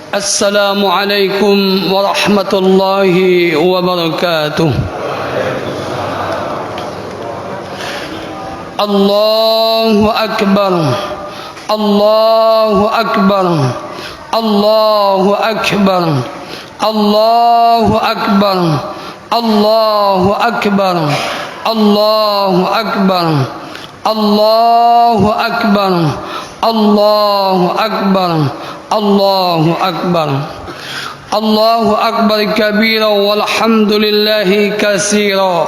السلام عليكم ورحمة الله وبركاته. الله أكبر الله أكبر الله أكبر الله أكبر الله أكبر الله أكبر الله أكبر الله أكبر الله أكبر الله أكبر كبيرا والحمد لله كثيرا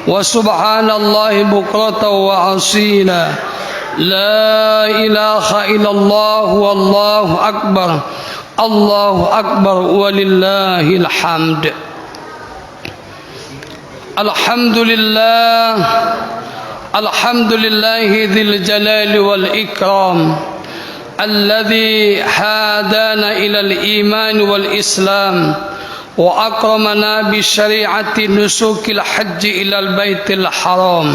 وسبحان الله بكرة وأصيلا لا إله إلا الله والله أكبر الله أكبر ولله الحمد. الحمد لله الحمد لله ذي الجلال والإكرام الذي هدانا إلى الإيمان والإسلام وأكرمنا بشريعة نسك الحج إلى البيت الحرام.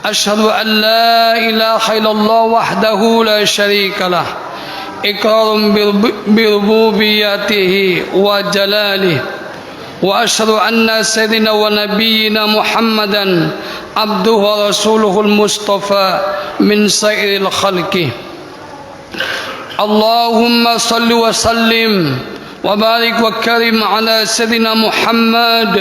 أشهد أن لا إله إلا الله وحده لا شريك له إقرار بربوبيته وجلاله وأشهد أن سيدنا ونبينا محمدا عبده ورسوله المصطفى من سائر الخلق. اللهم صل وسلم وبارك وكرم على سيدنا محمد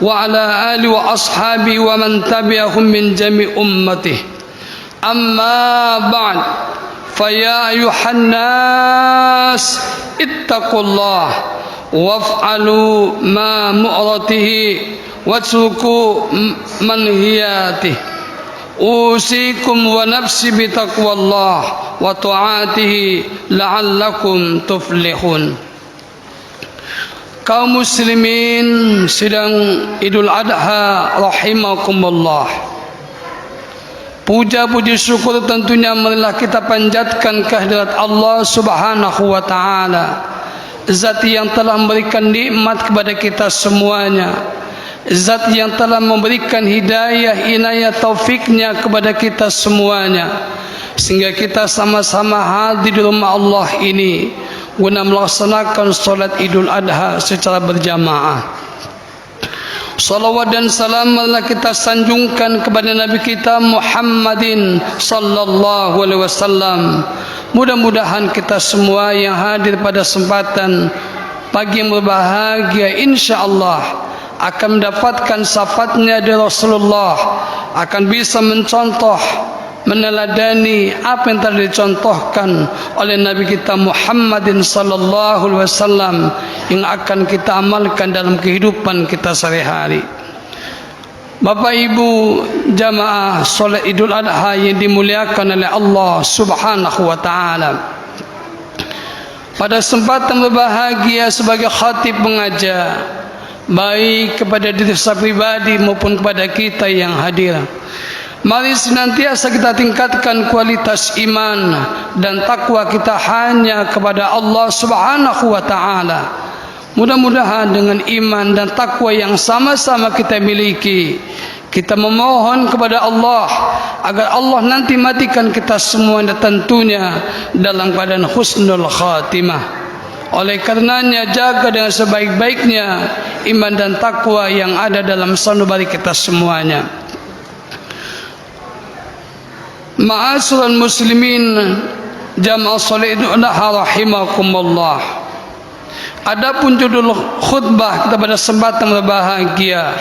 وعلى آله وأصحابه ومن تبعهم من جميع أمته. أما بعد فيا أيها الناس اتقوا الله وافعلوا ما مؤرته واتركوا منهياته. أوصيكم ونفسي بتقوى الله وطاعته لعلكم تفلحون. Kaum muslimin sedang Idul Adha rahimakumullah. Puja puji syukur tentunya marilah kita panjatkan kehadirat Allah Subhanahu wa taala, Zat yang telah memberikan nikmat kepada kita semuanya, Zat yang telah memberikan hidayah, inayah, taufiknya kepada kita semuanya, sehingga kita sama-sama hadir di rumah Allah ini guna melaksanakan solat Idul Adha secara berjamaah. Salawat dan salam marilah kita sanjungkan kepada Nabi kita Muhammadin sallallahu alaihi wasallam. Mudah-mudahan kita semua yang hadir pada kesempatan pagi yang berbahagia insyaallah akan mendapatkan syafaatnya dari Rasulullah, akan bisa mencontoh, meneladani apa yang telah dicontohkan oleh Nabi kita Muhammadin sallallahu alaihi wasallam yang akan kita amalkan dalam kehidupan kita sehari-hari. Bapak Ibu jamaah salat Idul Adha yang dimuliakan oleh Allah Subhanahu wa taala. Pada kesempatan berbahagia sebagai khatib mengajar, baik kepada diri saya pribadi maupun kepada kita yang hadir, mari senantiasa kita tingkatkan kualitas iman dan takwa kita hanya kepada Allah Subhanahu wa taala. Mudah-mudahan dengan iman dan takwa yang sama-sama kita miliki, kita memohon kepada Allah agar Allah nanti matikan kita semua dan tentunya dalam keadaan husnul khatimah. Oleh karenanya jaga dengan sebaik-baiknya iman dan takwa yang ada dalam sanubari kita semuanya. Ma'asyiral muslimin jamaah salat Idul Adha rahimakumullah. Adapun judul khutbah kita pada kesempatan berbahagia,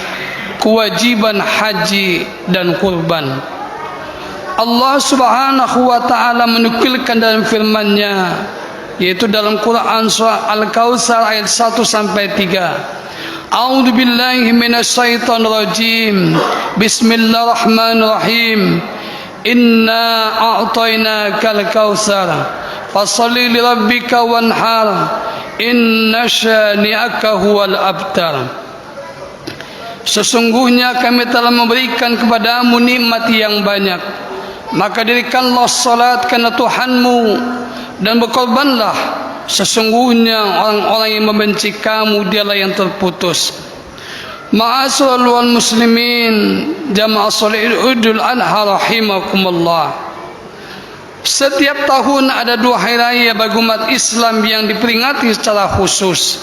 kewajiban haji dan kurban. Allah Subhanahu wa taala menukilkan dalam firman-Nya, yaitu dalam Quran surah Al-Kautsar ayat 1 sampai 3. A'udzu billahi minasyaitonir rajim. Bismillahirrahmanirrahim. Inna a'tainakal kautsar fasholli lirabbika wanhar inna syani'aka huwal abtar. Sesungguhnya kami telah memberikan kepadamu nikmat yang banyak, maka dirikanlah salat karena Tuhanmu dan berkorbanlah. Sesungguhnya orang-orang yang membenci kamu dialah yang terputus. Ma'asyiral muslimin jamaah salat Idul Adha rahimakumullah. Setiap tahun ada 2 hari raya bagi umat Islam yang diperingati secara khusus,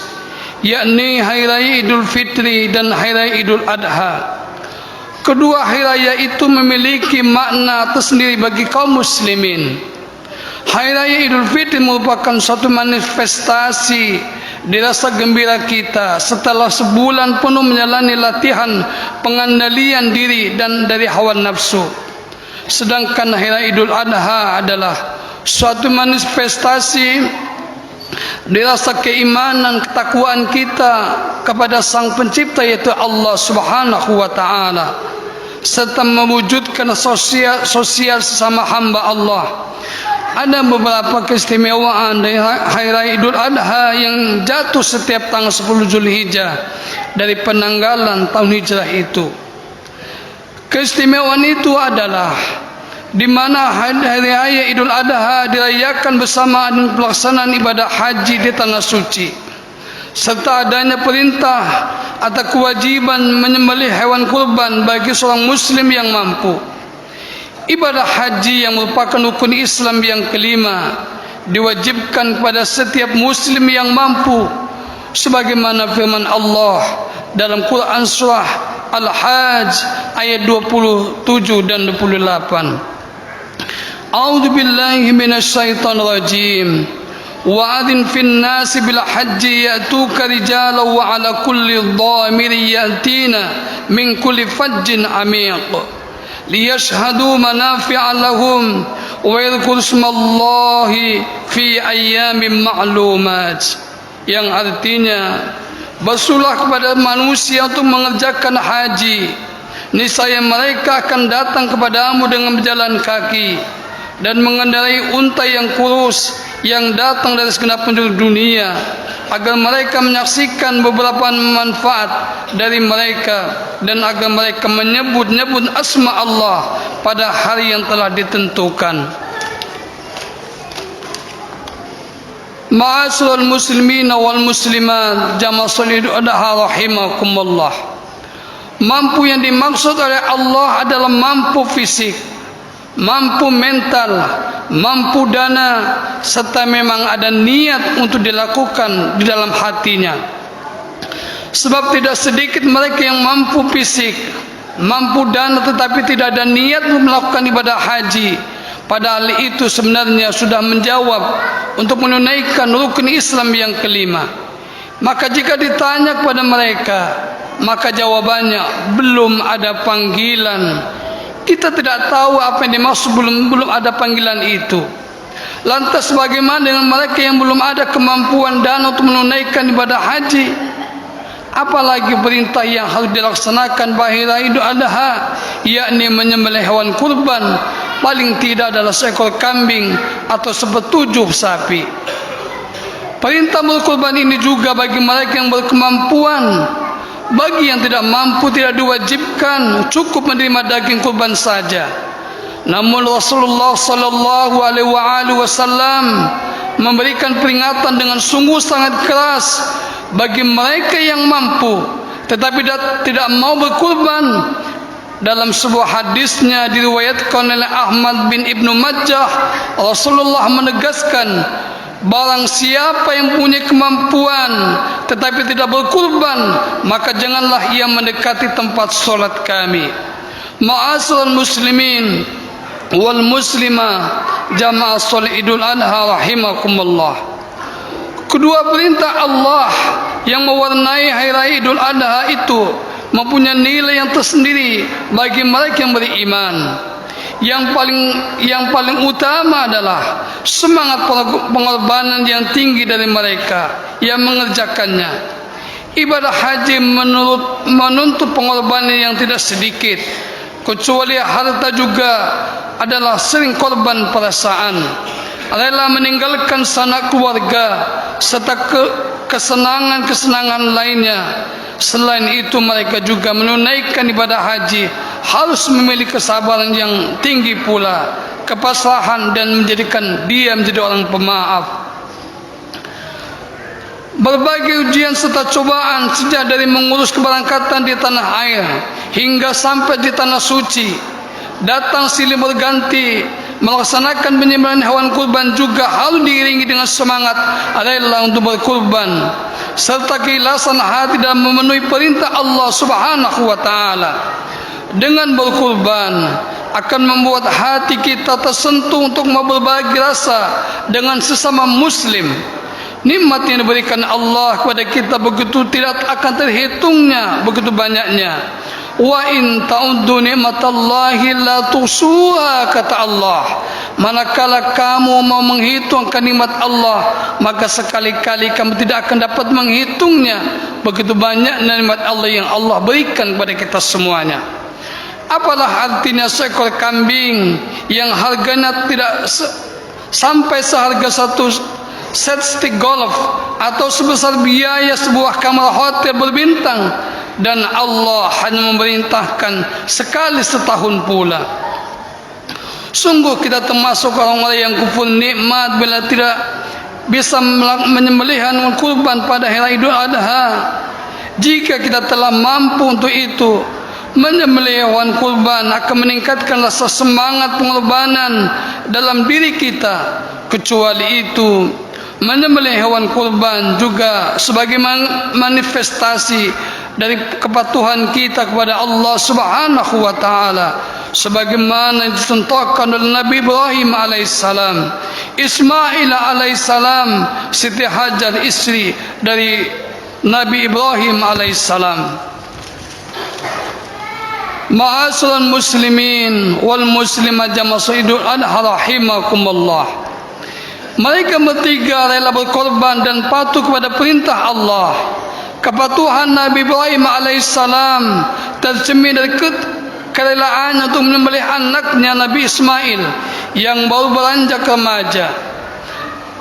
yakni Hari Raya Idul Fitri dan Hari Raya Idul Adha. Kedua hari raya itu memiliki makna tersendiri bagi kaum muslimin. Hari Raya Idul Fitri merupakan suatu manifestasi di rasa gembira kita setelah sebulan penuh menjalani latihan pengendalian diri dan dari hawa nafsu. Sedangkan Hari Raya Idul Adha adalah suatu manifestasi di rasa keimanan, ketakwaan kita kepada Sang Pencipta, yaitu Allah Subhanahu wa taala, serta mewujudkan sosial sesama hamba Allah. Ada beberapa keistimewaan dari Hari Raya Idul Adha yang jatuh setiap tanggal 10 Zulhijjah dari penanggalan tahun hijrah itu. Keistimewaan itu adalah di mana Hari Raya Idul Adha dirayakan bersama dengan pelaksanaan ibadah haji di tanah suci, serta adanya perintah atau kewajiban menyembelih hewan kurban bagi seorang muslim yang mampu. Ibadah haji yang merupakan rukun Islam yang kelima diwajibkan kepada setiap muslim yang mampu, sebagaimana firman Allah dalam Quran surah Al-Hajj ayat 27 dan 28. A'udzu billahi minasyaitonir rajim. Wa'adhin fin nasi bil hajji ya'tuka rijalan wa 'ala kulli dhamirin ya'tina min kulli fajjin 'amiq liyashhadu manafi'a lahum wa yadhkuru ismallahi fi ayyamin ma'lumat, yang artinya bersulah kepada manusia untuk mengerjakan haji, niscaya mereka akan datang kepadamu dengan berjalan kaki dan mengendarai unta yang kurus yang datang dari segenap penduduk dunia, agar mereka menyaksikan beberapa manfaat dari mereka dan agar mereka menyebut-nyebut asma Allah pada hari yang telah ditentukan. Ma'asyiral muslimin wal muslimat, jamaah sholihin adha rahimakumullah. Mampu yang dimaksud oleh Allah adalah mampu fisik, mampu mental, mampu dana, serta memang ada niat untuk dilakukan di dalam hatinya. Sebab tidak sedikit mereka yang mampu fisik, mampu dana, tetapi tidak ada niat untuk melakukan ibadah haji, padahal itu sebenarnya sudah menjawab untuk menunaikan rukun Islam yang kelima. Maka jika ditanya kepada mereka, maka jawabannya belum ada panggilan. Kita tidak tahu apa yang dimaksud belum ada panggilan itu. Lantas bagaimana dengan mereka yang belum ada kemampuan dana untuk menunaikan ibadah haji? Apalagi perintah yang harus dilaksanakan Hari Raya Idul Adha, yakni menyembelih hewan kurban, paling tidak adalah seekor kambing atau 7 sapi. Perintah berkurban ini juga bagi mereka yang berkemampuan. Bagi yang tidak mampu tidak diwajibkan, cukup menerima daging kurban saja. Namun Rasulullah sallallahu alaihi wasallam memberikan peringatan dengan sungguh sangat keras bagi mereka yang mampu tetapi tidak mau berkurban. Dalam sebuah hadisnya diriwayatkan oleh Ahmad bin Ibnu Majah, Rasulullah menegaskan, barang siapa yang punya kemampuan tetapi tidak berkurban, maka janganlah ia mendekati tempat solat kami. Ma'asyiral muslimin wal muslimah, jamaah shalat Idul Adha rahimakumullah. Kedua perintah Allah yang mewarnai Hari Raya Idul Adha itu mempunyai nilai yang tersendiri bagi mereka yang beriman. Yang paling utama adalah semangat pengorbanan yang tinggi dari mereka yang mengerjakannya. Ibadah haji menuntut pengorbanan yang tidak sedikit, kecuali harta juga adalah sering korban perasaan, rela meninggalkan sanak keluarga serta kesenangan-kesenangan lainnya. Selain itu mereka juga menunaikan ibadah haji harus memiliki kesabaran yang tinggi pula, kepasrahan, dan menjadikan dia menjadi orang pemaaf. Berbagai ujian serta cobaan sejak dari mengurus keberangkatan di tanah air hingga sampai di tanah suci datang silih berganti melaksanakan penyembelihan hewan kurban juga harus diiringi dengan semangat rela untuk berkurban serta keikhlasan hati dalam memenuhi perintah Allah Subhanahu wa taala. Dengan berkurban akan membuat hati kita tersentuh untuk mau berbagi rasa dengan sesama muslim. Nikmat yang diberikan Allah kepada kita begitu tidak akan terhitungnya, begitu banyaknya. Wa in ta'uddu ni'matallahi la tuhsuha, kata Allah. Manakala kamu mau menghitung nikmat Allah, maka sekali-kali kamu tidak akan dapat menghitungnya. Begitu banyak nikmat Allah yang Allah berikan kepada kita semuanya. Apalah artinya seekor kambing yang harganya tidak sampai seharga satu set stick golf atau sebesar biaya sebuah kamar hotel berbintang, dan Allah hanya memerintahkan sekali setahun pula. Sungguh kita termasuk orang-orang yang kufur nikmat bila tidak bisa menyembelihan kurban pada hari Idul Adha. Jika kita telah mampu untuk itu, menyembelih hewan kurban akan meningkatkan rasa semangat pengorbanan dalam diri kita. Kecuali itu, menyembelih hewan kurban juga sebagai manifestasi dari kepatuhan kita kepada Allah Subhanahu wa taala, sebagaimana dicontohkan oleh Nabi Ibrahim alaihissalam, Ismail alaihissalam, Siti Hajar istri dari Nabi Ibrahim alaihissalam. Ma'asyiral muslimin wal muslimat jamaah Idul Adha rahimakumullah. Mereka bertiga rela berkorban dan patuh kepada perintah Allah. Kepatuhan Nabi Ibrahim alaihissalam tercermin dari kerelaannya untuk menyembelih anaknya Nabi Ismail yang baru beranjak remaja.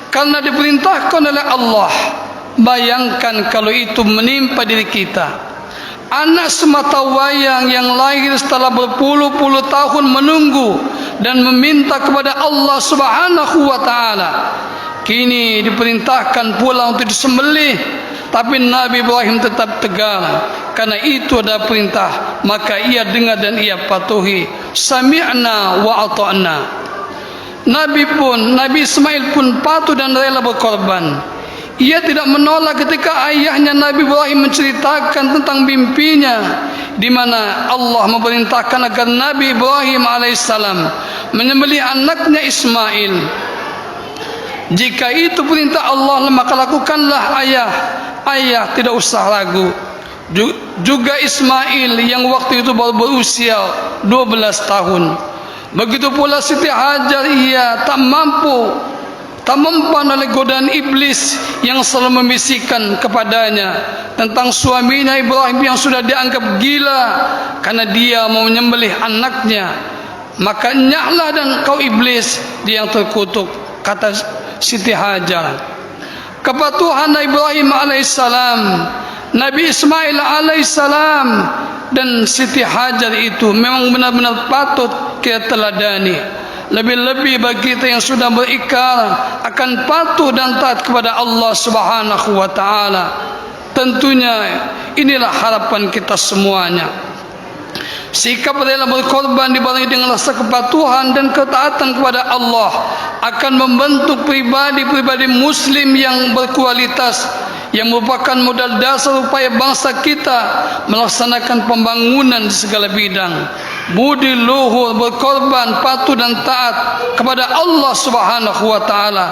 Karena diperintahkan oleh Allah. Bayangkan kalau itu menimpa diri kita. Anak semata wayang yang lahir setelah berpuluh-puluh tahun menunggu dan meminta kepada Allah Subhanahu wa taala, kini diperintahkan pula untuk disembelih, tapi Nabi Ibrahim tetap tegar. Karena itu ada perintah, maka ia dengar dan ia patuhi. Sami'na wa ata'na. Nabi Ismail pun patuh dan rela berkorban. Ia tidak menolak ketika ayahnya Nabi Ibrahim menceritakan tentang mimpinya, di mana Allah memerintahkan agar Nabi Ibrahim alaihissalam menyembelih anaknya Ismail. Jika itu perintah Allah, maka lakukanlah ayah. Ayah tidak usah ragu. Juga Ismail yang waktu itu baru berusia 12 tahun. Begitu pula Siti Hajar, ia tak mempan oleh godaan iblis yang selalu membisikkan kepadanya tentang suaminya Ibrahim yang sudah dianggap gila karena dia mau menyembelih anaknya. Maka nyahlah dan kau iblis, dia yang terkutuk, kata Siti Hajar. Kepatuhan Ibrahim alaihissalam, Nabi Ismail alaihissalam dan Siti Hajar itu memang benar-benar patut kita teladani. Lebih-lebih bagi kita yang sudah berikrar akan patuh dan taat kepada Allah Subhanahu wa taala. Tentunya inilah harapan kita semuanya. Sikap rela berkorban dibarengi dengan rasa kepatuhan dan ketaatan kepada Allah akan membentuk pribadi-pribadi muslim yang berkualitas, yang merupakan modal dasar upaya bangsa kita melaksanakan pembangunan di segala bidang. Budi luhur, berkorban, patuh dan taat kepada Allah Subhanahu wa taala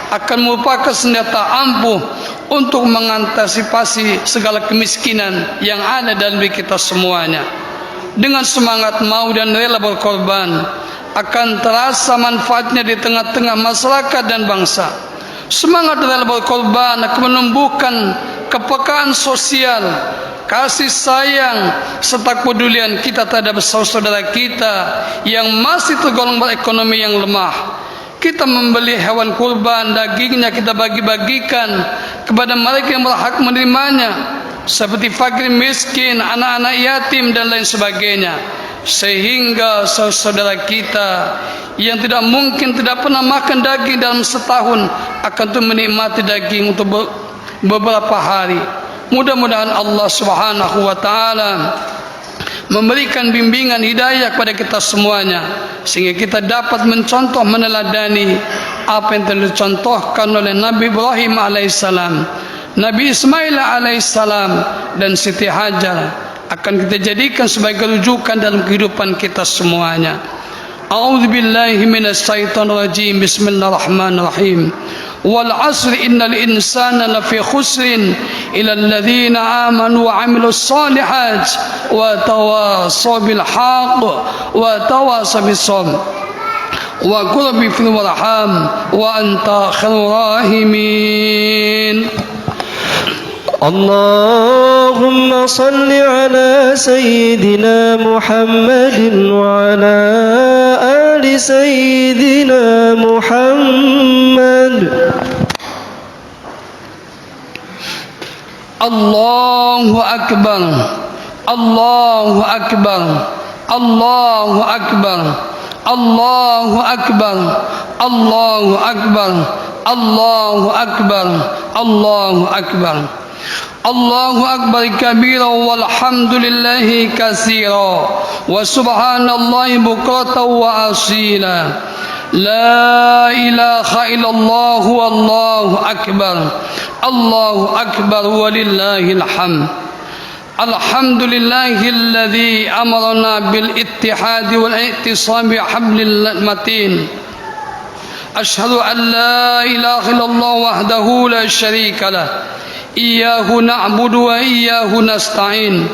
akan merupakan senjata ampuh untuk mengantisipasi segala kemiskinan yang ada dalam diri kita semuanya. Dengan semangat mau dan rela berkorban, akan terasa manfaatnya di tengah-tengah masyarakat dan bangsa. Semangat rela berkorban akan menumbuhkan kepekaan sosial, kasih sayang serta kepedulian kita terhadap saudara kita yang masih tergolong berekonomi yang lemah. Kita membeli hewan kurban, dagingnya kita bagi-bagikan kepada mereka yang berhak menerimanya, seperti fakir miskin, anak-anak yatim dan lain sebagainya, sehingga saudara kita yang tidak mungkin tidak pernah makan daging dalam setahun akan tuh menikmati daging untuk beberapa hari. Mudah-mudahan Allah Subhanahu wa taala memberikan bimbingan hidayah kepada kita semuanya, sehingga kita dapat mencontoh, meneladani apa yang telah dicontohkan oleh Nabi Ibrahim alaihissalam, Nabi Ismail alaihissalam, dan Siti Hajar, akan kita jadikan sebagai rujukan dalam kehidupan kita semuanya. A'udzubillahi minasyaitonirrajim. Bismillahirrahmanirrahim. Wal 'asri innal insana lafi khusrin illa alladhina amanu wa 'amilus shalihat wa tawassaw bil haqq wa tawassaw bis sabr wa qul bi fil warham wa anta khairur rahimin. اللهم صل على سيدنا محمد وعلى آل سيدنا محمد. الله أكبر الله أكبر الله أكبر الله أكبر الله أكبر الله أكبر الله أكبر الله أكبر كبيرا والحمد لله كثيرا وسبحان الله بكرة وأصيلا. لا إله إلا الله والله أكبر الله أكبر ولله الحمد. الحمد لله الذي أمرنا بالاتحاد والاعتصام بحبل المتين. أشهد أن لا إله إلا الله وحده لا شريك له إياه نعبد وإياه نستعين.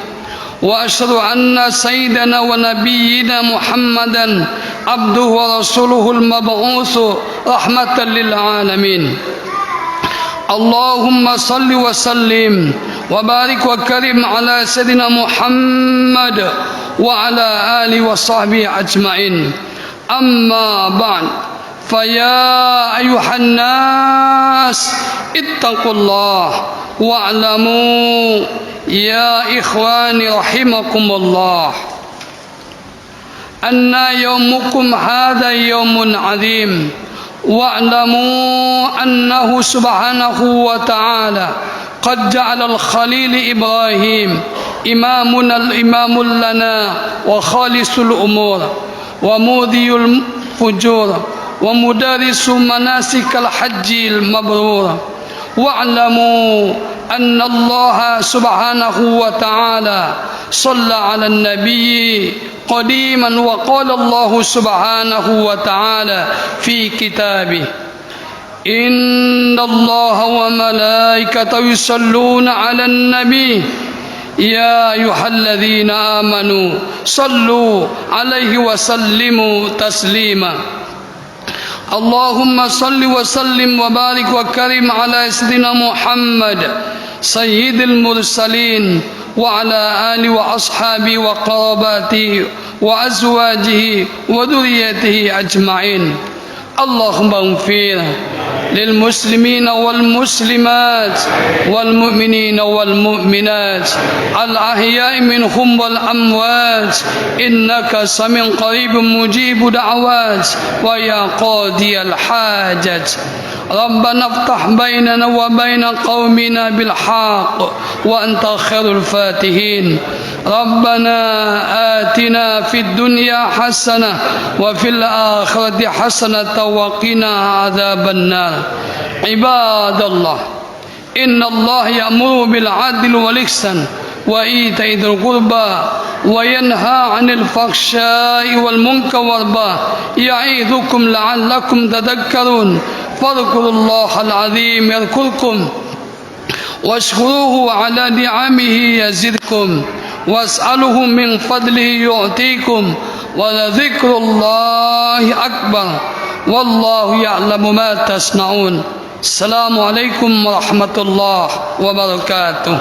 وأشهد أن سيدنا ونبينا محمدا عبده ورسوله المبعوث رحمة للعالمين. اللهم صل وسلم وبارك وكرم على سيدنا محمد وعلى آله وصحبه أجمعين. أما بعد، فيا أيها الناس اتقوا الله واعلموا يا إخواني رحمكم الله أن يومكم هذا يوم عظيم، واعلموا أنه سبحانه وتعالى قد جعل الخليل إبراهيم إمام لنا وخالص الأمور ومودي الفجور ومدرس مناسك الحج المبرور. واعلموا أن الله سبحانه وتعالى صلى على النبي قديما، وقال الله سبحانه وتعالى في كتابه: إن الله وملائكته يصلون على النبي يا أيها الذين آمنوا صلوا عليه وسلموا تسليما. اللهم صل وسلم وبارك وكرم على سيدنا محمد سيد المرسلين وعلى آله وأصحابه وقراباته وأزواجه وذريته أجمعين. اللهم اغفر للمسلمين والمسلمات والمؤمنين والمؤمنات الأحياء منهم والأموات إنك سميع قريب مجيب دعوات ويا قاضي الحاجات. ربنا افتح بيننا وبين قومنا بالحق وأنت خير الفاتحين. ربنا آتنا في الدنيا حسنة وفي الآخرة حسنة وقنا عذاب النار. عباد الله، إن الله يأمر بالعدل والإحسان وإيتاء ذي القربى وينهى عن الفحشاء والمنكر والبغي يعظكم لعلكم تذكرون. فاذكروا الله العظيم يذكركم واشكروه على نعمه يزدكم واسأله من فضله يعطيكم ولذكر الله أكبر والله يعلم ما تصنعون. السلام عليكم ورحمة الله وبركاته.